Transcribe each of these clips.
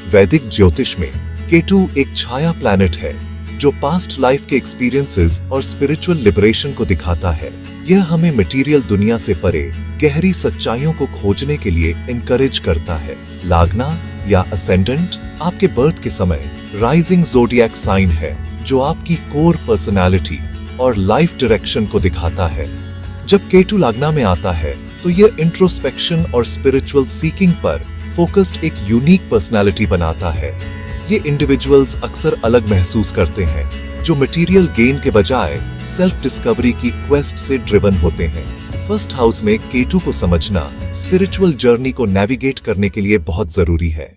वैदिक ज्योतिष में केतु एक छाया प्लैनेट है जो पास्ट लाइफ के एक्सपीरियंसेस और स्पिरिचुअल लिबरेशन को दिखाता है। यह हमें मटेरियल दुनिया से परे गहरी सच्चाइयों को खोजने के लिए इनकरेज करता है। लागना या असेंडेंट आपके बर्थ के समय राइजिंग ज़ोडिएक साइन है जो आपकी कोर पर्सनालिटी और लाइफ डायरेक्शन को दिखाता है। जब केतु लागना में आता है तो यह इंट्रोस्पेक्शन और स्पिरिचुअल सीकिंग पर फोकस्ड एक यूनिक पर्सनालिटी बनाता है। ये इंडिविजुअल्स अक्सर अलग महसूस करते हैं जो मटेरियल गेन के बजाय सेल्फ डिस्कवरी की क्वेस्ट से ड्रिवन होते हैं। फर्स्ट हाउस में केतु को समझना स्पिरिचुअल जर्नी को नेविगेट करने के लिए बहुत जरूरी है।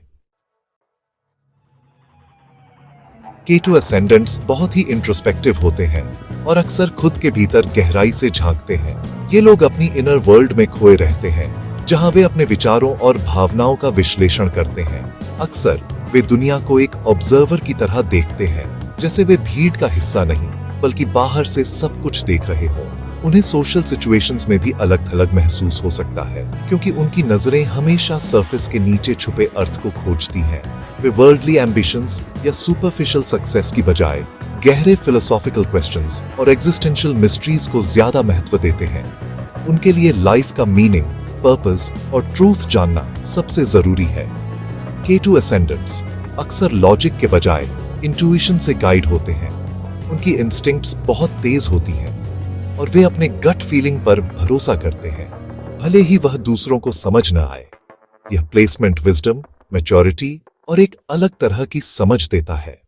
केतु असेंडेंट्स बहुत ही इंट्रोस्पेक्टिव होते हैं और अक्सर खुद के भीतर गहराई से झांकते हैं। ये लोग अपनी इनर वर्ल्ड में खोए रहते हैं जहां वे अपने विचारों और भावनाओं का विश्लेषण करते हैं। अक्सर वे दुनिया को एक ऑब्जर्वर की तरह देखते हैं, जैसे वे भीड़ का हिस्सा नहीं बल्कि बाहर से सब कुछ देख रहे हों। उन्हें सोशल सिचुएशंस में भी अलग थलग महसूस हो सकता है क्योंकि उनकी नजरें हमेशा सरफेस के नीचे छुपे अर्थ को खोजती हैं। वे वर्ल्डली एम्बिशंस या सुपरफिशियल सक्सेस की बजाय गहरे फिलोसॉफिकल क्वेश्चंस और एग्जिस्टेंशियल मिस्ट्रीज को ज्यादा महत्व देते हैं। उनके लिए लाइफ का मीनिंग, पर्पस और ट्रूथ जानना सबसे जरूरी है। केतु असेंडेंट्स अक्सर लॉजिक के बजाय इंट्यूशन से गाइड होते हैं। उनकी इंस्टिंक्ट्स बहुत तेज होती हैं और वे अपने गट फीलिंग पर भरोसा करते हैं, भले ही वह दूसरों को समझ न आए। यह प्लेसमेंट विजडम, मैच्योरिटी और एक अलग तरह की समझ देता है।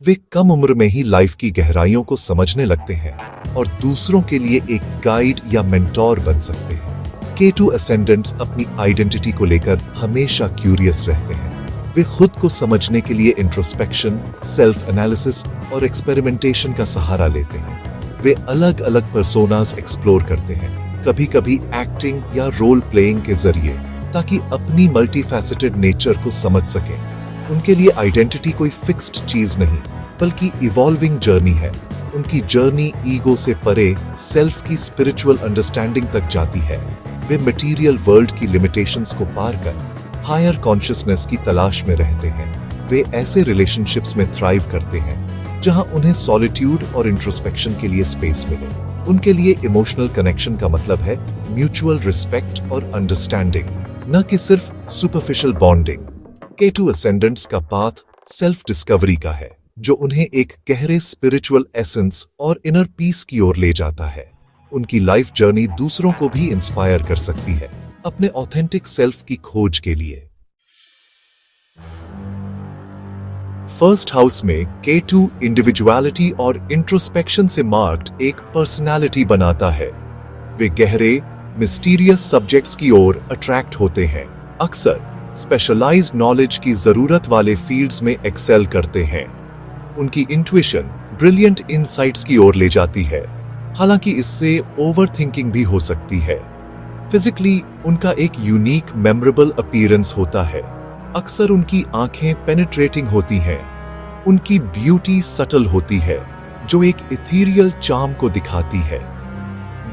वे कम उम्र में ही लाइफ की गहराइयों को समझने लगते हैं और दूसरों के लिए एक गाइड या मेंटोर बन सकते हैं। केतु असेंडेंट्स अपनी आइडेंटिटी को लेकर हमेशा क्यूरियस रहते हैं। वे खुद को समझने के लिए इंट्रोस्पेक्शन, सेल्फ एनालिसिस और एक्सपेरिमेंटेशन का सहारा लेते हैं। वे अलग अलग पर्सोनास एक्सप्लोर करते हैं, कभी कभी एक्टिंग या रोल प्लेइंग के जरिए, ताकि अपनी मल्टीफैसेटेड नेचर को समझ सकें। उनके लिए आइडेंटिटी कोई फिक्स्ड चीज नहीं बल्कि इवॉल्विंग जर्नी है। उनकी जर्नी ईगो से परे सेल्फ की स्पिरिचुअल अंडरस्टैंडिंग तक जाती है। वे मटेरियल वर्ल्ड की लिमिटेशंस को पार कर हायर कॉन्शियसनेस की तलाश में रहते हैं। वे ऐसे रिलेशनशिप्स में थ्राइव करते हैं जहां उन्हें सॉलिट्यूड और इंट्रोस्पेक्शन के लिए स्पेस मिले। उनके लिए इमोशनल कनेक्शन का मतलब है म्यूचुअल रिस्पेक्ट और अंडरस्टैंडिंग, न कि सिर्फ सुपरफिशियल बॉन्डिंग। केतु असेंडेंट्स का पाथ सेल्फ डिस्कवरी का है जो उन्हें एक गहरे स्पिरिचुअल एसेंस और इनर पीस की ओर ले जाता है। उनकी लाइफ जर्नी दूसरों को भी इंस्पायर कर सकती है अपने ऑथेंटिक सेल्फ की खोज के लिए। फर्स्ट हाउस में केतु इंडिविजुअलिटी और इंट्रोस्पेक्शन से मार्क्ड एक पर्सनालिटी बनाता है। वे गहरे, मिस्टीरियस सब्जेक्ट्स की ओर अट्रैक्ट होते हैं, अक्सर स्पेशलाइज्ड नॉलेज की जरूरत वाले फील्ड्स में एक्सेल करते हैं। उनकी इंट्यूशन ब्रिलियंट इनसाइट्स की ओर ले जाती है, हालांकि इससे ओवरथिंकिंग भी हो सकती है। फिजिकली उनका एक यूनिक मेमोरेबल अपीयरेंस होता है। अक्सर उनकी आंखें पेनिट्रेटिंग होती हैं। उनकी ब्यूटी सटल होती है जो एक इथीरियल चार्म को दिखाती है।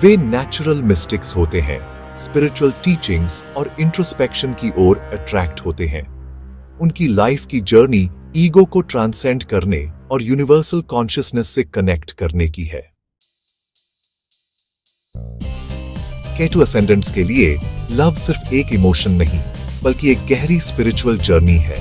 वे नेचुरल मिस्टिक्स होते हैं, स्पिरिचुअल टीचिंग्स और इंट्रोस्पेक्शन की ओर अट्रैक्ट होते हैं। उनकी लाइफ की जर्नी ईगो को ट्रांसेंड करने और यूनिवर्सल कॉन्शियसनेस से कनेक्ट करने की है। केतु असेंडेंट्स के लिए लव सिर्फ एक इमोशन नहीं बल्कि एक गहरी स्पिरिचुअल जर्नी है।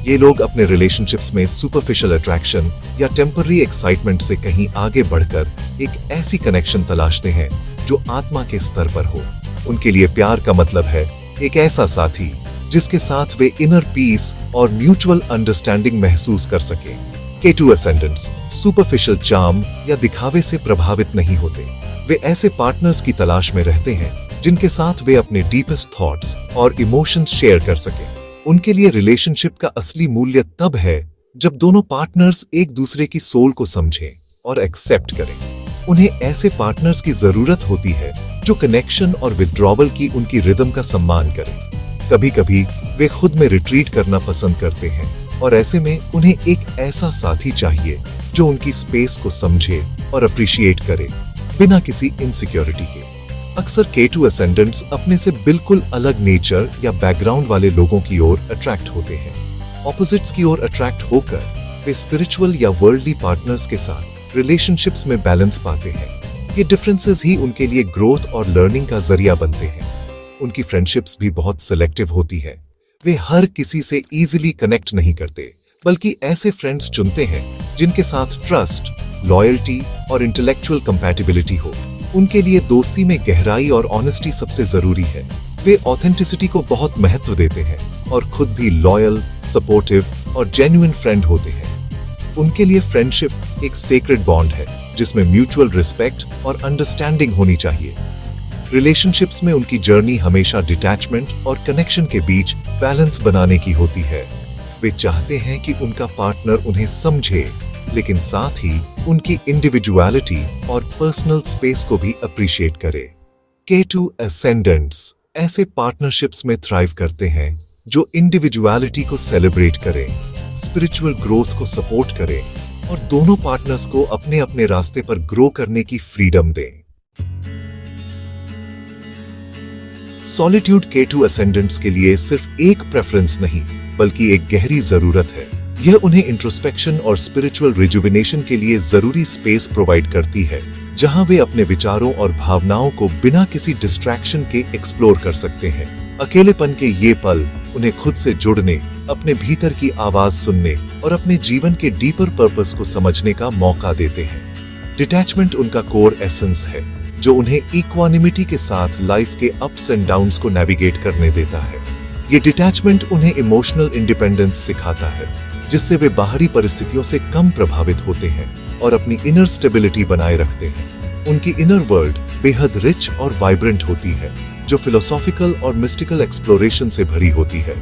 ये लोग अपने रिलेशनशिप्स में सुपरफिशियल अट्रैक्शन या टेम्पररी एक्साइटमेंट से कहीं आगे बढ़कर एक ऐसी कनेक्शन तलाशते हैं जो आत्मा के स्तर पर हो। उनके लिए प्यार का मतलब है एक ऐसा साथी जिसके साथ वे इनर पीस और म्यूचुअल अंडरस्टैंडिंग महसूस कर सके। केतु असेंडेंट्स सुपरफिशियल चार्म या दिखावे से प्रभावित नहीं होते। वे ऐसे पार्टनर्स की तलाश में रहते हैं जिनके साथ वे अपने डीपेस्ट थॉट्स और इमोशंस शेयर कर सकें। उनके लिए रिलेशनशिप का असली मूल्य तब है जब दोनों पार्टनर्स एक दूसरे की सोल को समझें और एक्सेप्ट करें। उन्हें ऐसे पार्टनर्स की जरूरत होती है जो कनेक्शन और विथड्रॉवल की उनकी रिदम का सम्मान करें। कभी कभी वे खुद में रिट्रीट करना पसंद करते हैं और ऐसे में उन्हें एक ऐसा साथी चाहिए जो उनकी स्पेस को समझे और अप्रिशिएट करे बिना किसी इनसिक्योरिटी के। अक्सर केतु असेंडेंट्स अपने से बिल्कुल अलग नेचर या बैकग्राउंड वाले लोगों की ओर अट्रैक्ट होते हैं ऑपोजिट्स की ओर अट्रैक्ट होकर वे स्पिरिचुअल या वर्ल्डली पार्टनर्स के साथ रिलेशनशिप्स में बैलेंस पाते हैं। ये डिफरेंसेस ही उनके लिए ग्रोथ और लर्निंग का जरिया बनते हैं। उनकी फ्रेंडशिप्स भी बहुत सिलेक्टिव होती है। वे हर किसी से इजीली कनेक्ट नहीं करते, बल्कि ऐसे फ्रेंड्स चुनते हैं जिनके साथ ट्रस्ट, लॉयल्टी और इंटेलेक्चुअल कंपैटिबिलिटी हो। उनके लिए दोस्ती में गहराई और ऑनेस्टी सबसे जरूरी है। वे ऑथेंटिसिटी को बहुत महत्व देते हैं और खुद भी लॉयल, सपोर्टिव और जेन्युइन फ्रेंड होते हैं। उनके लिए फ्रेंडशिप एक सेक्रेड बॉन्ड है जिसमें म्यूचुअल रिस्पेक्ट और अंडरस्टैंडिंग होनी चाहिए। रिलेशनशिप्स में उनकी जर्नी हमेशा डिटैचमेंट और कनेक्शन के बीच बैलेंस बनाने की होती है। वे चाहते हैं कि उनका पार्टनर उन्हें समझे, लेकिन साथ ही उनकी इंडिविजुअलिटी और पर्सनल स्पेस को भी अप्रिशिएट करे। K2 असेंडेंट्स ऐसे पार्टनरशिप्स में थ्राइव करते हैं जो इंडिविजुअलिटी को सेलिब्रेट करें, स्पिरिचुअल ग्रोथ को सपोर्ट करें और दोनों पार्टनर्स को अपने अपने रास्ते पर ग्रो करने की फ्रीडम दें। सॉलिट्यूड K2 असेंडेंट्स के लिए सिर्फ एक प्रेफरेंस नहीं, बल्कि एक गहरी जरूरत है। यह उन्हें इंट्रोस्पेक्शन और स्पिरिचुअल रिजुविनेशन के लिए जरूरी स्पेस प्रोवाइड करती है, जहां वे अपने विचारों और भावनाओं को बिना किसी डिस्ट्रैक्शन के एक्सप्लोर कर सकते हैं। अकेलेपन के ये पल उन्हें खुद से जुड़ने, अपने भीतर की आवाज सुनने और अपने जीवन के डीपर पर्पस को समझने का मौका देते हैं। डिटैचमेंट उनका कोर एसेंस है, जो उन्हें इक्वानिमिटी के साथ लाइफ के अप्स एंड डाउन्स को नेविगेट करने देता है। ये डिटैचमेंट उन्हें इमोशनल इंडिपेंडेंस सिखाता है, जिससे वे बाहरी परिस्थितियों से कम प्रभावित होते हैं और अपनी इनर स्टेबिलिटी बनाए रखते हैं। उनकी इनर वर्ल्ड बेहद रिच और वाइब्रेंट होती है, जो फिलोसॉफिकल और मिस्टिकल एक्सप्लोरेशन से भरी होती है।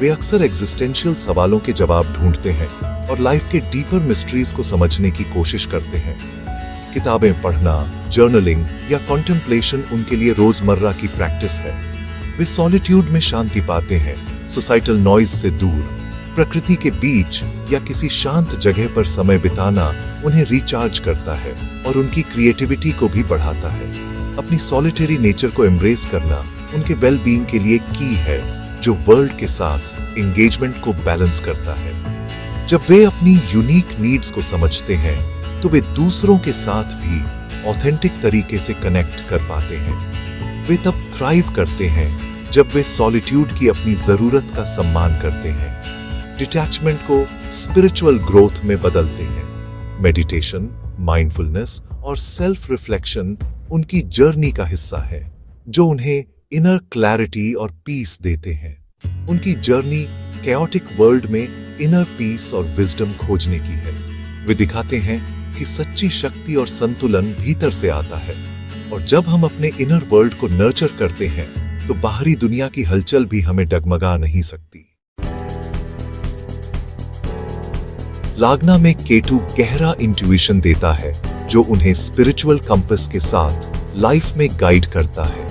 वे अक्सर एग्जिस्टेंशियल सवालों के जवाब ढूंढते हैं और लाइफ के डीपर मिस्ट्रीज को समझने की कोशिश करते हैं। किताबें पढ़ना, जर्नलिंग या कॉन्टेम्पलेशन उनके लिए रोजमर्रा की प्रैक्टिस है। वे सॉलिट्यूड में शांति पाते हैं, सोसाइटल नॉइज से दूर। प्रकृति के बीच या किसी शांत जगह पर समय बिताना उन्हें रिचार्ज करता है और उनकी क्रिएटिविटी को भी बढ़ाता है। अपनी सॉलिटरी नेचर को एम्ब्रेस करना उनके वेल बीइंग के लिए की है, जो वर्ल्ड के साथ एंगेजमेंट को बैलेंस करता है। जब वे अपनी यूनिक नीड्स को समझते हैं, तो वे दूसरों के साथ भी ऑथेंटिक तरीके से कनेक्ट कर पाते हैं। वे तब थ्राइव करते हैं जब वे सॉलिट्यूड की अपनी जरूरत का सम्मान करते हैं, डिटैचमेंट को स्पिरिचुअल ग्रोथ में बदलते हैं। मेडिटेशन, माइंडफुलनेस और सेल्फ रिफ्लेक्शन उनकी जर्नी का हिस्सा है, जो उन्हें इनर क्लैरिटी और पीस देते हैं। उनकी जर्नी कैओटिक वर्ल्ड में इनर पीस और विजडम खोजने की है। वे दिखाते हैं कि सच्ची शक्ति और संतुलन भीतर से आता है, और जब हम अपने इनर वर्ल्ड को नर्चर करते हैं, तो बाहरी दुनिया की हलचल भी हमें डगमगा नहीं सकती। लागना में K2 गहरा इंट्यूशन देता है, जो उन्हें स्पिरिचुअल कंपस के साथ लाइफ में गाइड करता है।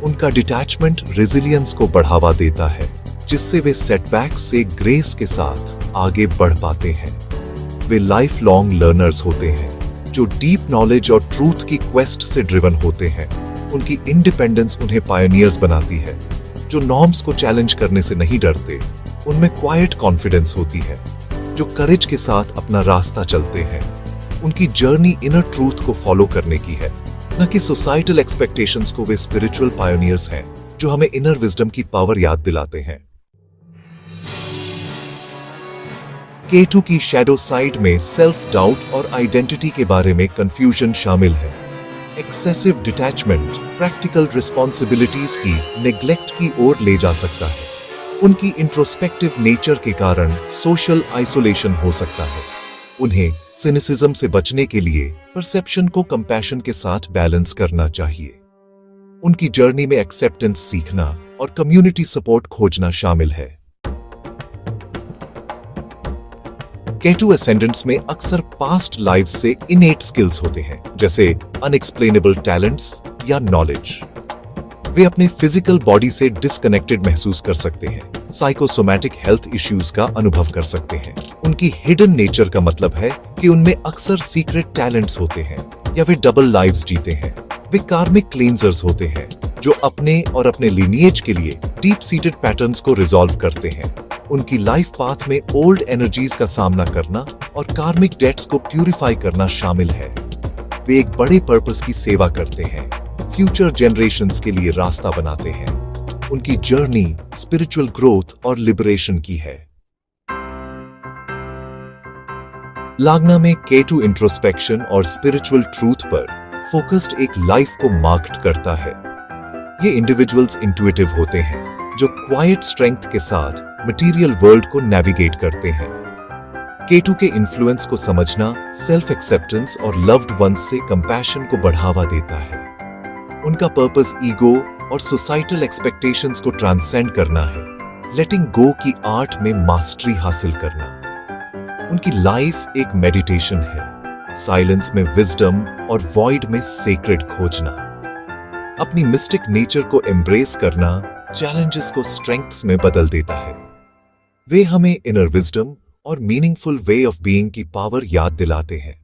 उनका डिटैचमेंट रेजिलियंस को बढ़ावा देता है, जिससे वे सेटबैक से ग्रेस के साथ आगे बढ़ पाते हैं। वे लाइफ लॉन्ग लर्नर्स होते हैं, जो डीप नॉलेज और ट्रूथ की क्वेस्ट से ड्रिवन होते हैं। उनकी इंडिपेंडेंस उन्हें पायनियर्स बनाती है, जो नॉर्म्स को चैलेंज करने से नहीं डरते। उनमें क्वाइट कॉन्फिडेंस होती है, जो करेज के साथ अपना रास्ता चलते हैं। उनकी जर्नी इनर ट्रूथ को फॉलो करने की है, न कि सोसाइटल एक्सपेक्टेशंस को। वे स्पिरिचुअल पायोनियर्स हैं, जो हमें इनर विजडम की पावर याद दिलाते हैं। K2 की शैडो साइड में सेल्फ डाउट और आइडेंटिटी के बारे में कंफ्यूजन शामिल है। एक्सेसिव डिटैचमेंट प्रैक्टिकल रिस्पॉन्सिबिलिटीज की नेग्लेक्ट की ओर ले जा सकता है। उनकी इंट्रोस्पेक्टिव नेचर के कारण सोशल आइसोलेशन हो सकता है। उन्हें सिनिसिज्म से बचने के लिए परसेप्शन को कंपैशन के साथ बैलेंस करना चाहिए। उनकी जर्नी में एक्सेप्टेंस सीखना और कम्युनिटी सपोर्ट खोजना शामिल है। K2 असेंडेंट्स में अक्सर पास्ट लाइफ से इनेट स्किल्स होते हैं, जैसे अनएक्सप्लेनेबल टैलेंट्स या नॉलेज। वे अपने फिजिकल बॉडी से डिस्कनेक्टेड महसूस कर सकते हैं, साइकोसोमैटिक हेल्थ इश्यूज का अनुभव कर सकते हैं। उनकी हिडन नेचर का मतलब है कि उनमें अक्सर सीक्रेट टैलेंट्स होते हैं या वे डबल लाइव्स जीते हैं। वे कार्मिक क्लींजर्स होते हैं, जो अपने और अपने लिनिएज के लिए डीप सीटेड पैटर्न्स को रिजॉल्व करते हैं। उनकी लाइफ पाथ में ओल्ड एनर्जीज का सामना करना और कार्मिक डेट्स को प्यूरिफाई करना शामिल है। वे एक बड़े पर्पस की सेवा करते हैं, फ्यूचर जनरेशंस के लिए रास्ता बनाते हैं। उनकी जर्नी स्पिरिचुअल ग्रोथ और लिबरेशन की है। लागना में केटू इंट्रोस्पेक्शन और स्पिरिचुअल ट्रूथ पर फोकस्ड एक लाइफ को मार्क्ड करता है। ये इंडिविजुअल्स इंट्यूटिव होते हैं जो क्वाइट स्ट्रेंथ के साथ मटेरियल वर्ल्ड को नेविगेट करते हैं। केटू के इन्फ्लुएंस को समझना सेल्फ एक्सेप्टेंस और लव्ड वंस से कंपैशन को बढ़ावा देता है। उनका पर्पस ईगो और सोसाइटल एक्सपेक्टेशंस को ट्रांसेंड करना है, लेटिंग गो की आर्ट में मास्टरी हासिल करना। उनकी लाइफ एक मेडिटेशन है, साइलेंस में विजडम और वॉइड में सेक्रेड खोजना। अपनी मिस्टिक नेचर को एम्ब्रेस करना चैलेंजेस को स्ट्रेंथ्स में बदल देता है। वे हमें इनर विजडम और मीनिंगफुल वे ऑफ बीइंग की पावर याद दिलाते हैं।